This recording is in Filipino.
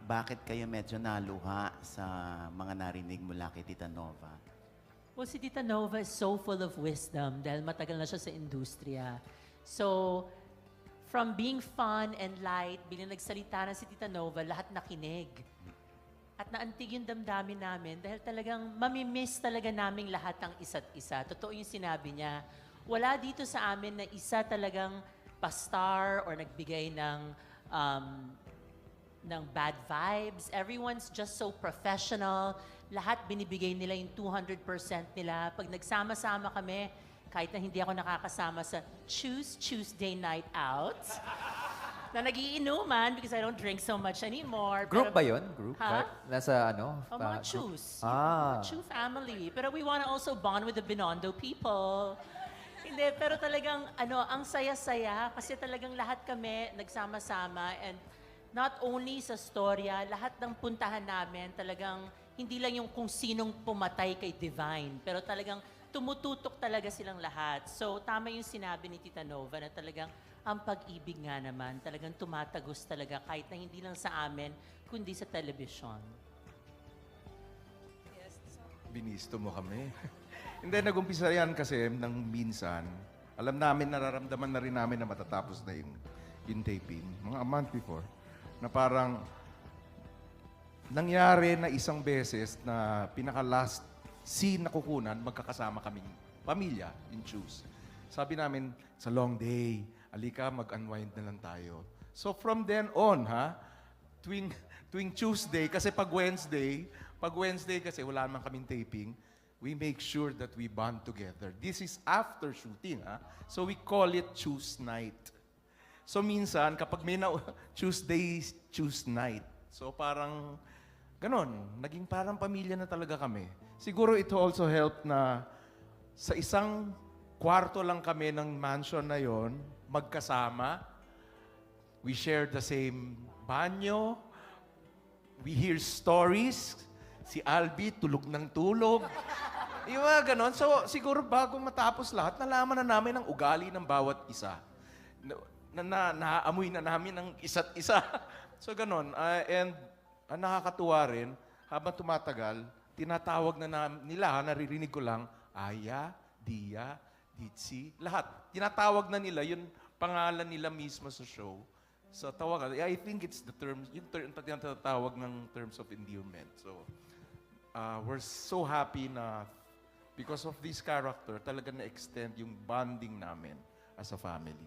bakit kayo medyo naluha sa mga narinig mula kay Tita Nova? Well, si Tita Nova is so full of wisdom dahil matagal na siya sa industriya. So, from being fun and light, bilang nagsalita na si Tita Nova, lahat nakinig. At naantig yung damdamin namin dahil talagang mamimiss talaga naming lahat ang isa't isa. Totoo yung sinabi niya. Wala dito sa amin na isa talagang pastar or nagbigay ng bad vibes. Everyone's just so professional. Lahat binibigay nila yung 200% nila. Pag nagsama-sama kami, kahit na hindi ako nakakasama sa Tuesday night out, na nagiinuman because I don't drink so much anymore. Group ba yun? Group? Ha? Nasa ano? Oh, mga group? Chews. Ah. Chew family. Pero we want to also bond with the Binondo people. Hindi, pero talagang ang saya-saya kasi talagang lahat kami nagsama-sama and not only sa storya, lahat ng puntahan namin talagang hindi lang yung kung sinong pumatay kay Divine, pero talagang tumututok talaga silang lahat. So tama yung sinabi ni Tita Nova na talagang ang pag-ibig nga naman talagang tumatagos talaga kahit na hindi lang sa amin, kundi sa telebisyon. Binisto mo kami. Hindi, nag-umpisa yan kasi nang minsan, alam namin, nararamdaman na rin namin na matatapos na yung taping, mga a month before, na parang nangyari na isang beses na pinaka-last scene na kukunan, magkakasama kaming pamilya in Choose. Sabi namin, it's a long day, alika, mag-unwind na lang tayo. So from then on, tuwing Tuesday, kasi pag Wednesday kasi wala naman kaming taping, we make sure that we bond together. This is after shooting, So we call it Choose Night. So minsan, kapag may Tuesday, Choose Night. So parang, ganon, naging parang pamilya na talaga kami. Siguro it also helped na sa isang kwarto lang kami ng mansion na yon, magkasama. We share the same banyo. We hear stories. Si Albi, tulog ng tulog. Yung mga ganon. So, siguro bago matapos lahat, nalaman na namin ang ugali ng bawat isa. Naaamoy na namin ang isa't isa. So, ganon. And ang nakakatuwa rin, habang tumatagal, tinatawag na nila, naririnig ko lang, Aya, Dia, Ditsi, lahat. Tinatawag na nila, yung pangalan nila mismo sa show. So, tawagan. I think it's the term, yung tinatawag ng terms of endearment. So, we're so happy na because of this character, talaga na-extend yung bonding namin as a family.